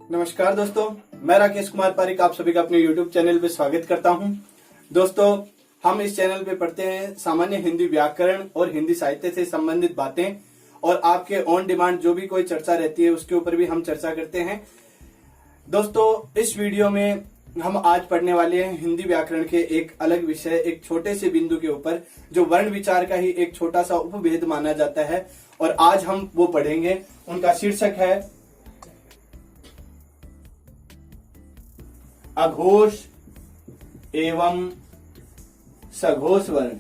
नमस्कार दोस्तों, मैं राकेश कुमार पारिक आप सभी का अपने YouTube चैनल पे स्वागत करता हूं। दोस्तों, हम इस चैनल पे पढ़ते हैं सामान्य हिंदी व्याकरण और हिंदी साहित्य से संबंधित बातें, और आपके ऑन डिमांड जो भी कोई चर्चा रहती है उसके ऊपर भी हम चर्चा करते हैं। दोस्तों, इस वीडियो में हम आज पढ़ने वाले हैं हिंदी व्याकरण के एक अलग विषय, एक छोटे से बिंदु के ऊपर जो वर्ण विचार का ही एक छोटा सा उपभेद माना जाता है, और आज हम वो पढ़ेंगे। उनका शीर्षक है अघोष एवं सघोष वर्ण।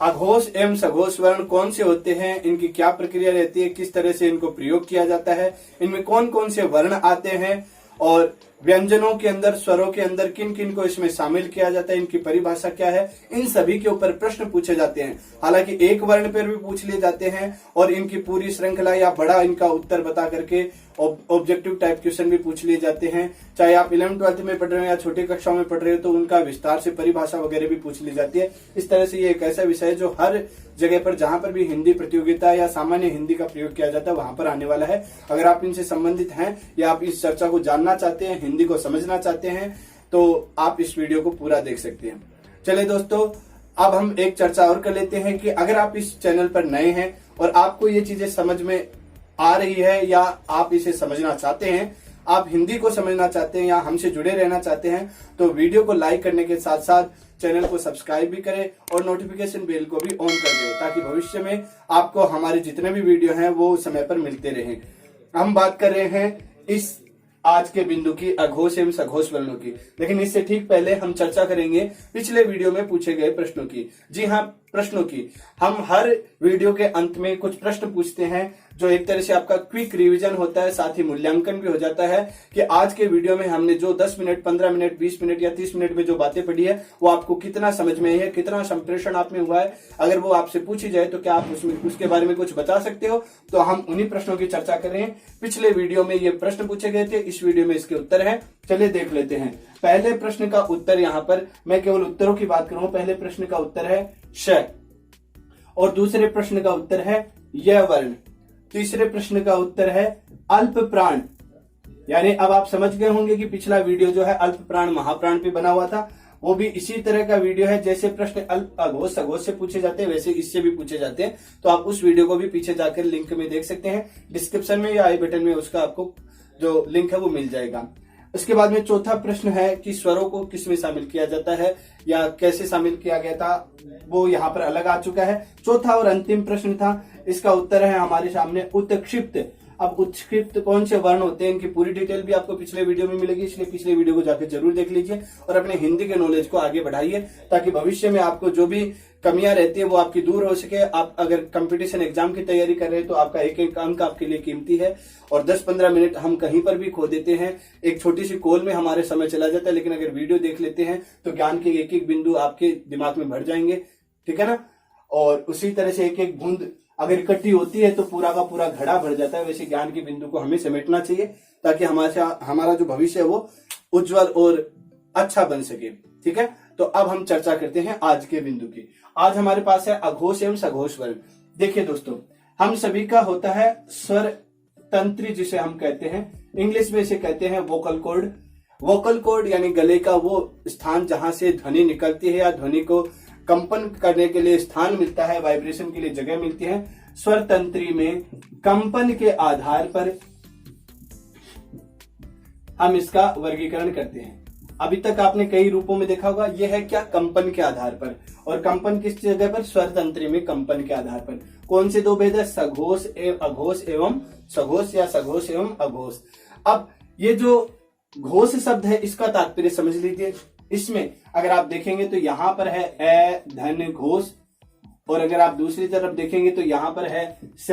अघोष एवं सघोष वर्ण कौन से होते हैं, इनकी क्या प्रक्रिया रहती है, किस तरह से इनको प्रयोग किया जाता है, इनमें कौन कौन से वर्ण आते हैं, और व्यंजनों के अंदर, स्वरों के अंदर किन किन को इसमें शामिल किया जाता है, इनकी परिभाषा क्या है, इन सभी के ऊपर प्रश्न पूछे जाते हैं। हालांकि एक वर्ण पर भी पूछ लिए जाते हैं और इनकी पूरी श्रृंखला या बड़ा इनका उत्तर बता करके ऑब्जेक्टिव टाइप क्वेश्चन भी पूछ लिए जाते हैं। चाहे आप 11th-12th में पढ़ रहे हो या छोटी कक्षाओं में पढ़ रहे हो तो उनका विस्तार से परिभाषा वगैरह भी पूछ ली जाती है। इस तरह से ये एक ऐसा विषय है जो हर जगह पर जहां पर भी हिंदी प्रतियोगिता या सामान्य हिंदी का प्रयोग किया जाता है वहां पर आने वाला है। अगर आप इनसे संबंधित हैं या आप इस चर्चा को जानना चाहते हैं, हिंदी को समझना चाहते हैं, तो आप इस वीडियो को पूरा देख सकते हैं। चलिए दोस्तों, अब हम एक चर्चा और कर लेते हैं कि अगर आप इस चैनल पर नए हैं और आपको ये चीजें समझ में आ रही है या आप इसे समझना चाहते हैं, आप हिंदी को समझना चाहते हैं या हमसे जुड़े रहना चाहते हैं, तो वीडियो को लाइक करने के साथ साथ चैनल को सब्सक्राइब भी करें और नोटिफिकेशन बेल को भी ऑन कर दें, ताकि भविष्य में आपको हमारे जितने भी वीडियो हैं वो समय पर मिलते रहें। हम बात कर रहे हैं इस आज के बिंदु की, अघोष एवं सघोष वर्णों की। लेकिन इससे ठीक पहले हम चर्चा करेंगे पिछले वीडियो में पूछे गए प्रश्नों की। जी हाँ, प्रश्नों की। हम हर वीडियो के अंत में कुछ प्रश्न पूछते हैं जो एक तरह से आपका क्विक रिवीजन होता है, साथ ही मूल्यांकन भी हो जाता है कि आज के वीडियो में हमने जो 10 मिनट, 15 मिनट, 20 मिनट या 30 मिनट में जो बातें पढ़ी है वो आपको कितना समझ में आई है, कितना संप्रेषण आप में हुआ है। अगर वो आपसे पूछी जाए तो क्या आप उसके बारे में कुछ बता सकते हो? तो हम उन्हीं प्रश्नों की चर्चा कर रहे हैं। पिछले वीडियो में ये प्रश्न पूछे गए थे, इस वीडियो में इसके उत्तर है। चलिए देख लेते हैं। पहले प्रश्न का उत्तर, यहाँ पर मैं केवल उत्तरों की बात करूं। पहले प्रश्न का उत्तर है श, और दूसरे प्रश्न का उत्तर है य वर्ण। तीसरे प्रश्न का उत्तर है अल्प प्राण। यानी अब आप समझ गए होंगे कि पिछला वीडियो जो है अल्प प्राण महाप्राण पे बना हुआ था, वो भी इसी तरह का वीडियो है। जैसे प्रश्न अल्प, अघोष, सघोष से पूछे जाते हैं वैसे इससे भी पूछे जाते हैं। तो आप उस वीडियो को भी पीछे जाकर लिंक में देख सकते हैं, डिस्क्रिप्शन में या आई बटन में उसका आपको जो लिंक है वो मिल जाएगा। उसके बाद में चौथा प्रश्न है कि स्वरों को किस में शामिल किया जाता है या कैसे शामिल किया गया था, वो यहाँ पर अलग आ चुका है। चौथा और अंतिम प्रश्न था, इसका उत्तर है हमारे सामने उत्क्षिप्त। अब उत्क्षिप्त कौन से वर्ण होते हैं, इनकी पूरी डिटेल भी आपको पिछले वीडियो में मिलेगी, इसलिए पिछले वीडियो को जाकर जरूर देख लीजिए और अपने हिंदी के नॉलेज को आगे बढ़ाइए, ताकि भविष्य में आपको जो भी कमियां रहती है वो आपकी दूर हो सके। आप अगर कंपटीशन एग्जाम की तैयारी कर रहे हैं तो आपका एक एक अंक आपके लिए कीमती है, और 10-15 मिनट हम कहीं पर भी खो देते हैं। एक छोटी सी कॉल में हमारे समय चला जाता है, लेकिन अगर वीडियो देख लेते हैं तो ज्ञान के एक एक बिंदु आपके दिमाग में भर जाएंगे, ठीक है ना। और उसी तरह से एक एक बूंद अगर इकट्ठी होती है तो पूरा का पूरा घड़ा भर जाता है। वैसे ज्ञान के बिंदु को हमें समेटना चाहिए ताकि हमारा जो भविष्य है वो उज्जवल और अच्छा बन सके, ठीक है। तो अब हम चर्चा करते हैं आज के बिंदु की। आज हमारे पास है अघोष एवं सघोष वर्ण। देखिए दोस्तों, हम सभी का होता है स्वर तंत्री, जिसे हम कहते हैं, इंग्लिश में इसे कहते हैं वोकल कॉर्ड। वोकल कॉर्ड यानी गले का वो स्थान जहां से ध्वनि निकलती है या ध्वनि को कंपन करने के लिए स्थान मिलता है, वाइब्रेशन के लिए जगह मिलती है। स्वर तंत्री में कंपन के आधार पर हम इसका वर्गीकरण करते हैं। अभी तक आपने कई रूपों में देखा होगा। यह है क्या, कंपन के आधार पर। और कंपन किस जगह पर? स्वर तंत्री में कंपन के आधार पर। कौन से दो भेद है? सघोष एवं अघोष एवं सघोष या सघोष एवं अघोष। अब ये जो घोष शब्द है इसका तात्पर्य समझ लीजिए। इसमें अगर आप देखेंगे तो यहां पर है ए धन घोष, और अगर आप दूसरी तरफ देखेंगे तो यहां पर है स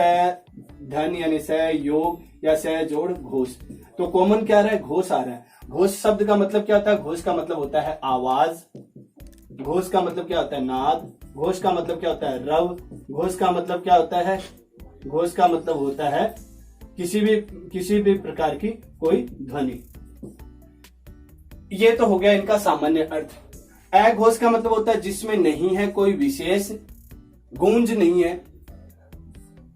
धन यानी स योग या स जोड़ घोष। तो कॉमन क्या आ रहा है? घोष आ रहा है। घोष शब्द का मतलब क्या होता है? घोष का मतलब होता है आवाज, घोष का मतलब क्या होता है? नाद, घोष का मतलब क्या होता है? रव, घोष का मतलब क्या होता है? घोष का मतलब होता है किसी भी प्रकार की कोई ध्वनि। ये तो हो गया इनका सामान्य अर्थ। अघोष का मतलब होता है जिसमें नहीं है कोई विशेष गूंज, नहीं है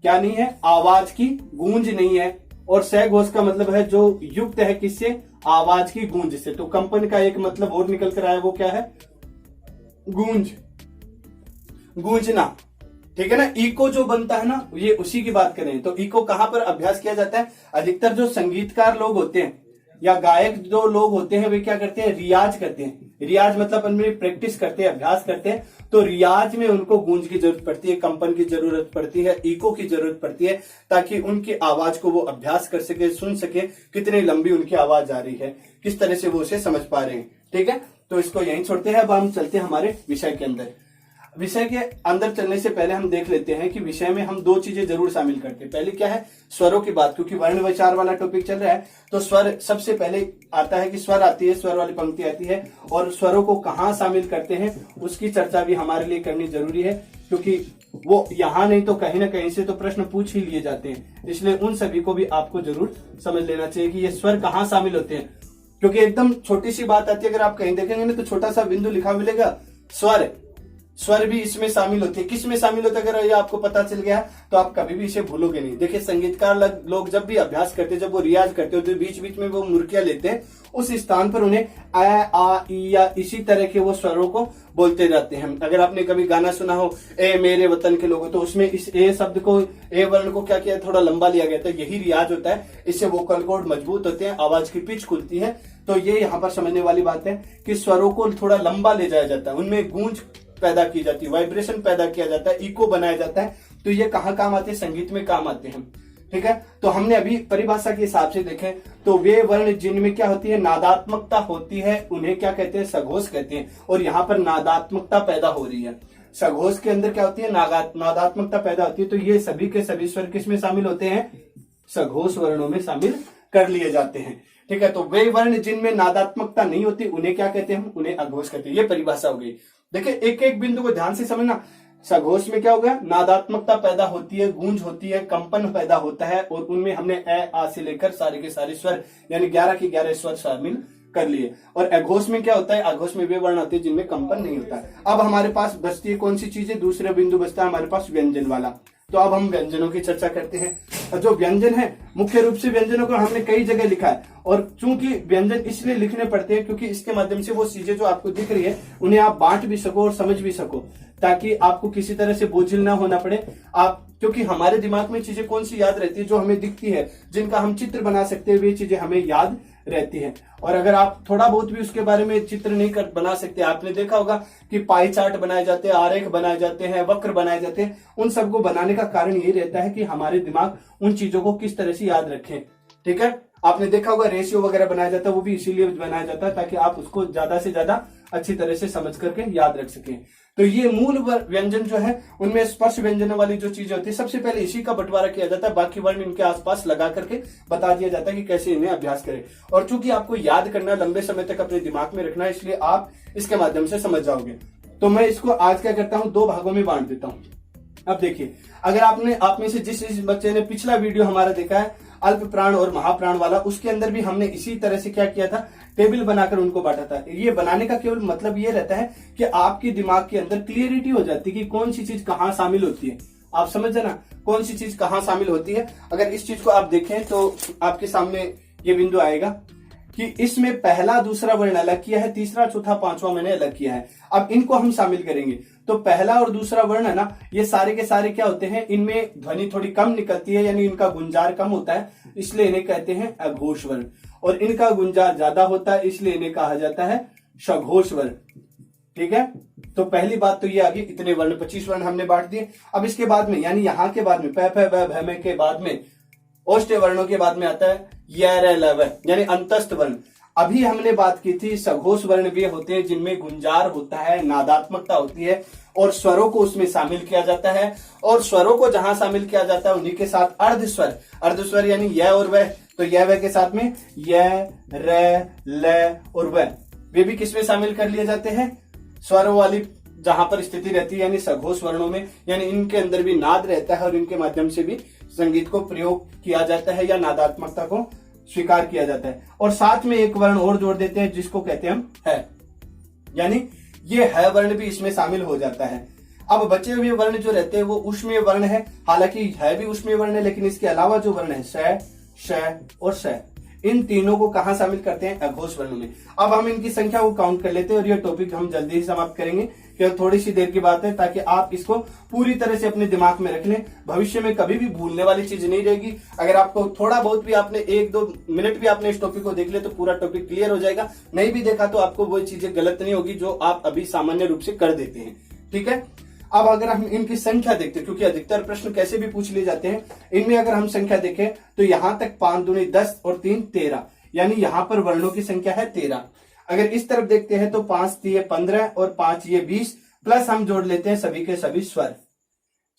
क्या नहीं है, आवाज की गूंज नहीं है। और सघोष का मतलब है जो युक्त है किससे, आवाज की गूंज से। तो कंपन का एक मतलब और निकल कर आया, वो क्या है, गूंज, गूंजना। ठीक है ना। इको जो बनता है ना, ये उसी की बात करें तो इको कहां पर अभ्यास किया जाता है, अधिकतर जो संगीतकार लोग होते हैं या गायक जो लोग होते हैं वे क्या करते हैं, रियाज करते हैं। रियाज मतलब उनमें प्रैक्टिस करते हैं, अभ्यास करते हैं। तो रियाज में उनको गूंज की जरूरत पड़ती है, कंपन की जरूरत पड़ती है, इको की जरूरत पड़ती है, ताकि उनकी आवाज को वो अभ्यास कर सके, सुन सके कितनी लंबी उनकी आवाज आ रही है, किस तरह से वो उसे समझ पा रहे हैं। ठीक है, तो इसको यहीं छोड़ते हैं। अब हम चलते हैं हमारे विषय के अंदर। विषय के अंदर चलने से पहले हम देख लेते हैं कि विषय में हम दो चीजें जरूर शामिल करते हैं। पहले क्या है, स्वरों की बात, क्योंकि वर्ण विचार वाला टॉपिक चल रहा है। तो स्वर सबसे पहले आता है कि स्वर आती है, स्वर वाली पंक्ति आती है, और स्वरों को कहाँ शामिल करते हैं उसकी चर्चा भी हमारे लिए करनी जरूरी है, क्योंकि वो यहाँ नहीं तो कहीं ना कहीं से तो प्रश्न पूछ ही लिए जाते हैं। इसलिए उन सभी को भी आपको जरूर समझ लेना चाहिए कि ये स्वर कहाँ शामिल होते हैं, क्योंकि एकदम छोटी सी बात आती है। अगर आप कहीं देखेंगे ना तो छोटा सा बिंदु लिखा मिलेगा स्वर, स्वर भी इसमें शामिल होते हैं। किस में शामिल होता है, अगर ये आपको पता चल गया तो आप कभी भी इसे भूलोगे नहीं। देखिए संगीतकार लोग जब भी अभ्यास करते हैं, जब वो रियाज करते हैं, तो बीच बीच में वो मुर्कियां लेते हैं, उस स्थान पर उन्हें आ, ई या इसी तरह के वो स्वरों को बोलते जाते हैं। अगर आपने कभी गाना सुना हो ए मेरे वतन के लोगों, तो उसमें इस ए शब्द को, ए वर्ण को क्या किया, थोड़ा लंबा लिया गया था। यही रियाज होता है, इससे वोकल कॉर्ड मजबूत होते हैं, आवाज की पिच खुलती है। तो ये यहाँ पर समझने वाली बात है कि स्वरों को थोड़ा लंबा ले जाया जाता है, उनमें गूंज पैदा की जाती है, वाइब्रेशन पैदा किया जाता है, इको बनाया जाता है। तो ये कहाँ काम आते हैं, संगीत में काम आते हैं। ठीक है, तो हमने अभी परिभाषा के हिसाब से देखें तो वे वर्ण जिनमें क्या होती है, नादात्मकता होती है, उन्हें क्या कहते हैं, सघोष कहते हैं। और यहाँ पर नादात्मकता पैदा हो रही है, सघोष के अंदर क्या होती है, नादात्मकता पैदा होती है। तो ये सभी के सभी स्वर किसमें शामिल होते हैं, सघोष वर्णों में शामिल कर लिए जाते हैं। ठीक है, तो वे वर्ण जिनमें नादात्मकता नहीं होती उन्हें क्या कहते हैं, उन्हें अघोष कहते हैं। ये परिभाषा हो गई। देखिए एक एक बिंदु को ध्यान से समझना। सघोष में क्या होगा, नादात्मकता पैदा होती है, गूंज होती है, कंपन पैदा होता है, और उनमें हमने ए आ से लेकर सारे के सारे स्वर यानी 11 के 11 स्वर शामिल कर लिए। और अघोष में क्या होता है, अघोष में वे वर्ण आते हैं जिनमें कंपन नहीं होता है। अब हमारे पास बचती है कौन सी चीजें, दूसरा बिंदु बचता है हमारे पास व्यंजन वाला। तो अब हम व्यंजनों की चर्चा करते हैं। और जो व्यंजन है, मुख्य रूप से व्यंजनों को हमने कई जगह लिखा है, और चूंकि व्यंजन इसलिए लिखने पड़ते हैं क्योंकि इसके माध्यम से वो चीजें जो आपको दिख रही है उन्हें आप बांट भी सको और समझ भी सको, ताकि आपको किसी तरह से बोझिल ना होना पड़े। आप, क्योंकि हमारे दिमाग में चीजें कौन सी याद रहती है, जो हमें दिखती है, जिनका हम चित्र बना सकते हैं, वे चीजें हमें याद रहती है। और अगर आप थोड़ा बहुत भी उसके बारे में चित्र नहीं कर बना सकते, आपने देखा होगा कि पाई चार्ट बनाए जाते हैं, आरेख बनाए जाते हैं, वक्र बनाए जाते हैं, उन सबको बनाने का कारण यही रहता है कि हमारे दिमाग उन चीजों को किस तरह से याद रखें। ठीक है, आपने देखा होगा रेशियो वगैरह बनाया जाता है, वो भी इसीलिए बनाया जाता है ताकि आप उसको ज्यादा से ज्यादा अच्छी तरह से समझ करके याद रख सकें। तो ये मूल व्यंजन जो है, उनमें स्पर्श व्यंजनों वाली जो चीजें होती है, सबसे पहले इसी का बंटवारा किया जाता है, बाकी वर्ण इनके आसपास लगा करके बता दिया जाता है कि कैसे इन्हें अभ्यास करें। और चूंकि आपको याद करना, लंबे समय तक अपने दिमाग में रखना है, इसलिए आप इसके माध्यम से समझ जाओगे। तो मैं इसको आज क्या करता हूं, 2 भागों में बांट देता हूं। अब देखिए, अगर आप में से जिस बच्चे ने पिछला वीडियो हमारा देखा है अल्प प्राण और महाप्राण वाला, उसके अंदर भी हमने इसी तरह से क्या किया था, टेबल बनाकर उनको बांटा था। ये बनाने का केवल मतलब ये रहता है कि आपके दिमाग के अंदर क्लियरिटी हो जाती है कि कौन सी चीज कहाँ शामिल होती है। आप समझ जाना कौन सी चीज कहाँ शामिल होती है। अगर इस चीज को आप देखें तो आपके सामने ये बिंदु आएगा कि इसमें पहला दूसरा वर्ण अलग किया है, तीसरा चौथा पांचवा मैंने अलग किया है। अब इनको हम शामिल करेंगे तो पहला और दूसरा वर्ण है ना, ये सारे के सारे क्या होते हैं, इनमें ध्वनि थोड़ी कम निकलती है, यानी इनका गुंजार कम होता है, इसलिए इन्हें कहते हैं अघोष वर्ण। और इनका गुंजार ज्यादा होता है, इसलिए इन्हें कहा जाता है सघोष वर्ण। ठीक है, तो पहली बात तो ये आ गई, इतने वर्ण 25 वर्ण हमने बांट दिए। अब इसके बाद में, यानी यहाँ के बाद में, प फ ब भ म के बाद में, ओष्ठ वर्णों के बाद में आता है य र ल व, यानी अंतस्थ वर्ण। अभी हमने बात की थी सघोष वर्ण वे होते हैं जिनमें गुंजार होता है, नादात्मकता होती है, और स्वरों को उसमें शामिल किया जाता है। और स्वरों को जहां शामिल किया जाता है उन्हीं के साथ अर्धस्वर, अर्धस्वर यानी य और वह, तो य वह के साथ में य र ल और व, वे भी किसमें शामिल कर लिए जाते हैं, स्वरों वाली जहां पर स्थिति रहती है, यानी सघोष वर्णों में, यानी इनके अंदर भी नाद रहता है और इनके माध्यम से भी संगीत को प्रयोग किया जाता है या नादात्मकता को स्वीकार किया जाता है। और साथ में एक वर्ण और जोड़ देते हैं जिसको कहते हैं हम है, यानी ये है वर्ण भी इसमें शामिल हो जाता है। अब बचे हुए वर्ण जो रहते हैं वो ऊष्मीय वर्ण है, हालांकि है भी ऊष्मीय वर्ण है, लेकिन इसके अलावा जो वर्ण है श और श, इन तीनों को कहां शामिल करते हैं? अघोष वर्णों में। अब हम इनकी संख्या को काउंट कर लेते हैं और ये टॉपिक हम जल्दी ही समाप्त करेंगे, केवल थोड़ी सी देर की बात है, ताकि आप इसको पूरी तरह से अपने दिमाग में रख लें। भविष्य में कभी भी भूलने वाली चीज नहीं रहेगी। अगर आपको थोड़ा बहुत भी आपने 1-2 मिनट भी आपने इस टॉपिक को देख लिया तो पूरा टॉपिक क्लियर हो जाएगा। नहीं भी देखा तो आपको वो चीजें गलत नहीं होगी जो आप अभी सामान्य रूप से कर देते हैं। ठीक है, अब अगर हम इनकी संख्या देखते हैं, क्योंकि अधिकतर प्रश्न कैसे भी पूछ लिए जाते हैं, इनमें अगर हम संख्या देखें तो यहां तक 5 दूनी 10 और 3 13, यानी यहां पर वर्णों की संख्या है 13। अगर इस तरफ देखते हैं तो 5 3 15 और 5 ये 20, प्लस हम जोड़ लेते हैं सभी के सभी स्वर।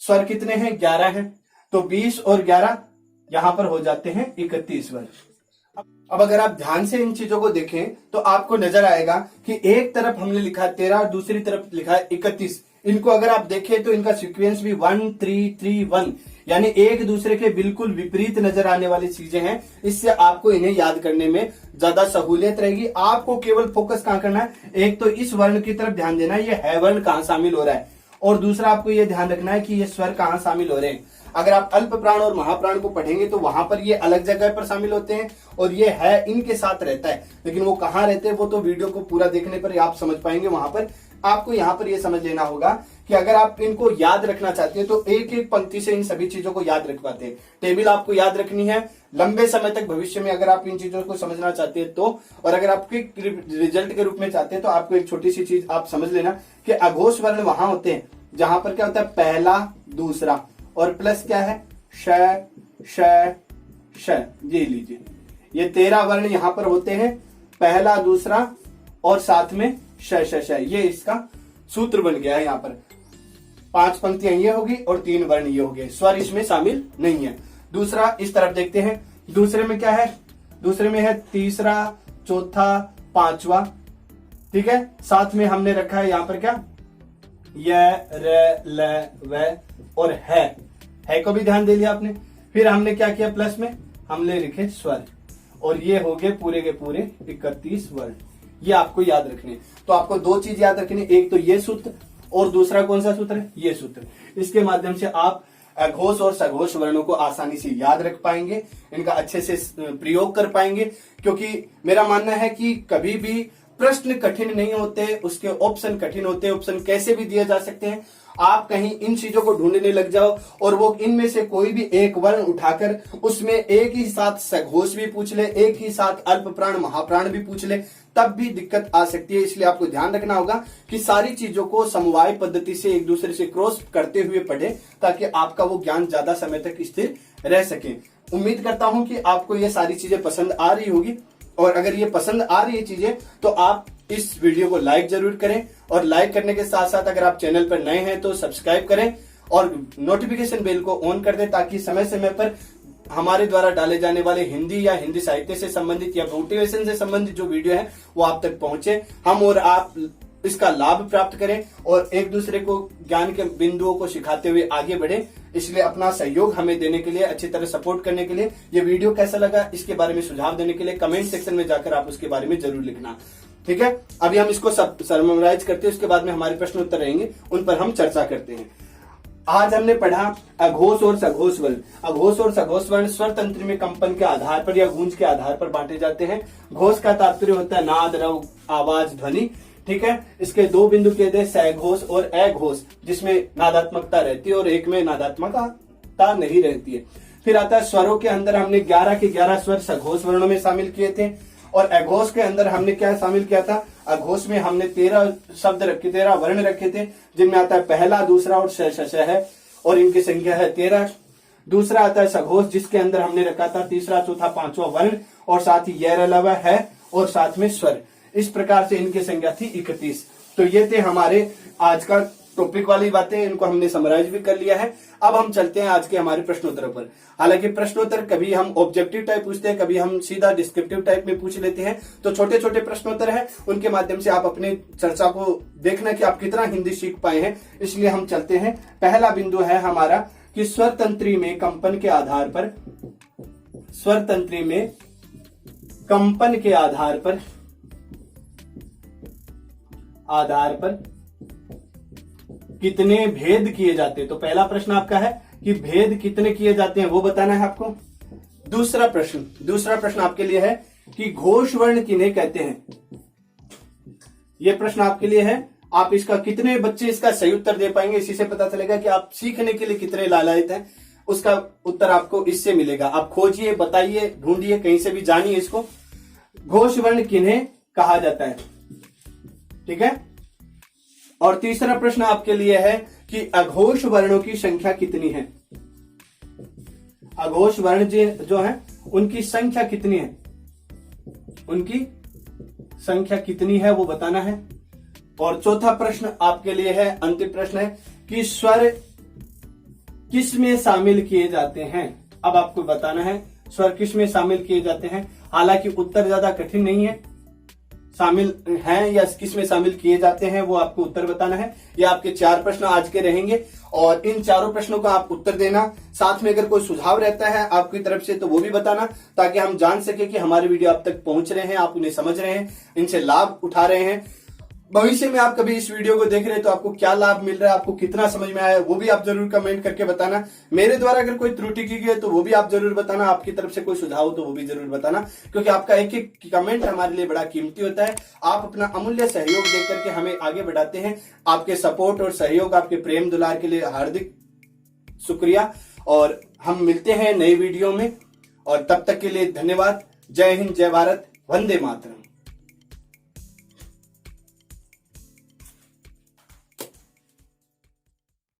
स्वर कितने हैं? 11 हैं, तो 20 और 11 यहां पर हो जाते हैं 31 स्वर। अब अगर आप ध्यान से इन चीजों को देखें तो आपको नजर आएगा कि एक तरफ हमने लिखा 13 और दूसरी तरफ लिखा है 31। इनको अगर आप देखें तो इनका सीक्वेंस भी 1 3 3 1, यानी एक दूसरे के बिल्कुल विपरीत नजर आने वाली चीजें हैं। इससे आपको इन्हें याद करने में ज्यादा सहूलियत रहेगी। आपको केवल फोकस कहां करना है? एक तो इस वर्ण की तरफ ध्यान देना है, ये है वर्ण कहां शामिल हो रहा है, और दूसरा आपको ये ध्यान रखना है कि ये स्वर कहां शामिल हो रहे हैं। अगर आप अल्प प्राण और महाप्राण को पढ़ेंगे तो वहां पर ये अलग जगह पर शामिल होते हैं और ये है इनके साथ रहता है, लेकिन वो कहां रहते हैं वो तो वीडियो को पूरा देखने पर आप समझ पाएंगे। वहां पर आपको यहां पर ये समझ लेना होगा कि अगर आप इनको याद रखना चाहते हैं तो एक एक पंक्ति से इन सभी चीजों को याद रख पाते हैं। टेबल आपको याद रखनी है लंबे समय तक भविष्य में, अगर आप इन चीजों को समझना चाहते हैं तो। और अगर आप क्विक रिजल्ट के रूप में चाहते हैं तो आपको एक छोटी सी चीज आप समझ लेना कि अघोष वर्ण वहां होते हैं जहां पर क्या होता है? पहला दूसरा और प्लस क्या है? श श श। ये लीजिए, ये 13 वर्ण यहां पर होते हैं, पहला दूसरा और साथ में श श श। ये इसका सूत्र बन गया है। यहां पर 5 पंक्तियां ये होगी और 3 वर्ण ये हो गए, स्वर इसमें शामिल नहीं है। दूसरा इस तरफ देखते हैं, दूसरे में क्या है? दूसरे में है तीसरा, चौथा, पांचवा। ठीक है, साथ में हमने रखा है यहां पर क्या? य र ल व और है को भी ध्यान दे लिया आपने। फिर हमने क्या किया? प्लस में हमने लिखे स्वर, और ये हो गए पूरे के पूरे 31 वर्ण। ये आपको याद रखने। तो आपको 2 चीज याद रखनी, एक तो ये सूत्र और दूसरा कौन सा सूत्र है? ये सूत्र। इसके माध्यम से आप अघोष और सघोष वर्णों को आसानी से याद रख पाएंगे, इनका अच्छे से प्रयोग कर पाएंगे। क्योंकि मेरा मानना है कि कभी भी प्रश्न कठिन नहीं होते, उसके ऑप्शन कठिन होते हैं। ऑप्शन कैसे भी दिए जा सकते हैं। आप कहीं इन चीजों को ढूंढने लग जाओ और वो इनमें से कोई भी एक वर्ण उठाकर उसमें एक ही साथ सघोष भी पूछ ले, एक ही साथ अल्प प्राण महाप्राण भी पूछ ले, तब भी दिक्कत आ सकती है। इसलिए आपको ध्यान रखना होगा कि सारी चीजों को समवाय पद्धति से एक दूसरे से क्रॉस करते हुए पढ़े, ताकि आपका वो ज्ञान ज्यादा समय तक स्थिर रह सके। उम्मीद करता हूं कि आपको ये सारी चीजें पसंद आ रही होगी, और अगर ये पसंद आ रही है चीजें तो आप इस वीडियो को लाइक जरूर करें, और लाइक करने के साथ साथ अगर आप चैनल पर नए हैं तो सब्सक्राइब करें और नोटिफिकेशन बेल को ऑन कर दें, ताकि समय समय पर हमारे द्वारा डाले जाने वाले हिंदी या हिंदी साहित्य से संबंधित या मोटिवेशन से संबंधित जो वीडियो है वो आप तक पहुंचे, हम और आप इसका लाभ प्राप्त करें और एक दूसरे को ज्ञान के बिंदुओं को सिखाते हुए आगे बढ़े। इसलिए अपना सहयोग हमें देने के लिए, अच्छी तरह सपोर्ट करने के लिए, ये वीडियो कैसा लगा इसके बारे में सुझाव देने के लिए कमेंट सेक्शन में जाकर आप उसके बारे में जरूर लिखना। ठीक है, अभी हम इसको समराइज करते हैं, उसके बाद में हमारे प्रश्न उत्तर रहेंगे, उन पर हम चर्चा करते हैं। आज हमने पढ़ा अघोष और सघोष वर्ण। अघोष और सघोष वर्ण स्वर तंत्र में कंपन के आधार पर या गूंज के आधार पर बांटे जाते हैं। घोष का तात्पर्य होता है नाद, रव, आवाज, ध्वनि। ठीक है, इसके 2 बिंदु किए थे, सघोष और अघोष, जिसमें नादात्मकता रहती है और एक में नादात्मकता नहीं रहती है। फिर आता है स्वरों के अंदर हमने 11 के 11 स्वर सघोष वर्णों में शामिल किए थे, और अघोष के अंदर हमने क्या शामिल किया था? अघोष में हमने 13 शब्द रखे, 13 वर्ण रखे थे, जिनमें आता है पहला, दूसरा और श है, और इनकी संख्या है 13। दूसरा आता है सघोष, जिसके अंदर हमने रखा था तीसरा, चौथा, पांचवा वर्ण, और साथ ही य, र, ल, व है, और साथ में स्वर। इस प्रकार से इनकी संख्या थी 31। तो ये थे हमारे आज का टॉपिक वाली बातें, इनको हमने समराइज भी कर लिया है। अब हम चलते हैं आज के हमारे प्रश्नोत्तरों पर। हालांकि प्रश्नोत्तर कभी हम ऑब्जेक्टिव टाइप पूछते हैं, कभी हम सीधा डिस्क्रिप्टिव टाइप में पूछ लेते हैं, तो छोटे छोटे प्रश्नोत्तर हैं, उनके माध्यम से आप अपने चर्चा को देखना कि आप कितना हिंदी सीख पाए हैं। इसलिए हम चलते हैं। पहला बिंदु है हमारा कि स्वर तंत्री में कंपन के आधार पर, स्वर तंत्री में कंपन के आधार पर कितने भेद किए जाते हैं। तो पहला प्रश्न आपका है कि भेद कितने किए जाते हैं वो बताना है आपको। दूसरा प्रश्न आपके लिए है कि घोष वर्ण किन्हें कहते हैं। यह प्रश्न आपके लिए है। आप इसका कितने बच्चे इसका सही उत्तर दे पाएंगे, इसी से पता चलेगा कि आप सीखने के लिए कितने लालायित हैं। उसका उत्तर आपको इससे मिलेगा। आप खोजिए, बताइए, ढूंढिए, कहीं से भी जानिए इसको। घोष वर्ण किन्हें कहा जाता है, ठीक है। और तीसरा प्रश्न आपके लिए है कि अघोष वर्णों की संख्या कितनी है। अघोष वर्ण जो है उनकी संख्या कितनी है, उनकी संख्या कितनी है वो बताना है। और चौथा प्रश्न आपके लिए है, अंतिम प्रश्न है कि स्वर किस में शामिल किए जाते हैं। अब आपको बताना है स्वर किस में शामिल किए जाते हैं। हालांकि उत्तर ज्यादा कठिन नहीं है, शामिल हैं या किस में शामिल किए जाते हैं वो आपको उत्तर बताना है। ये आपके 4 प्रश्न आज के रहेंगे और इन चारों प्रश्नों का आप उत्तर देना। साथ में अगर कोई सुझाव रहता है आपकी तरफ से तो वो भी बताना, ताकि हम जान सके कि हमारे वीडियो आप तक पहुंच रहे हैं, आप उन्हें समझ रहे हैं, इनसे लाभ उठा रहे हैं। भविष्य में आप कभी इस वीडियो को देख रहे हैं तो आपको क्या लाभ मिल रहा है, आपको कितना समझ में आया, वो भी आप जरूर कमेंट करके बताना। मेरे द्वारा अगर कोई त्रुटि की गई है तो वो भी आप जरूर बताना। आपकी तरफ से कोई सुझाव हो तो वो भी जरूर बताना, क्योंकि आपका एक एक कमेंट हमारे लिए बड़ा कीमती होता है। आप अपना अमूल्य सहयोग देकर करके हमें आगे बढ़ाते हैं। आपके सपोर्ट और सहयोग, आपके प्रेम दुलार के लिए हार्दिक शुक्रिया। और हम मिलते हैं नई वीडियो में, और तब तक के लिए धन्यवाद। जय हिंद, जय भारत, वंदे मातरम।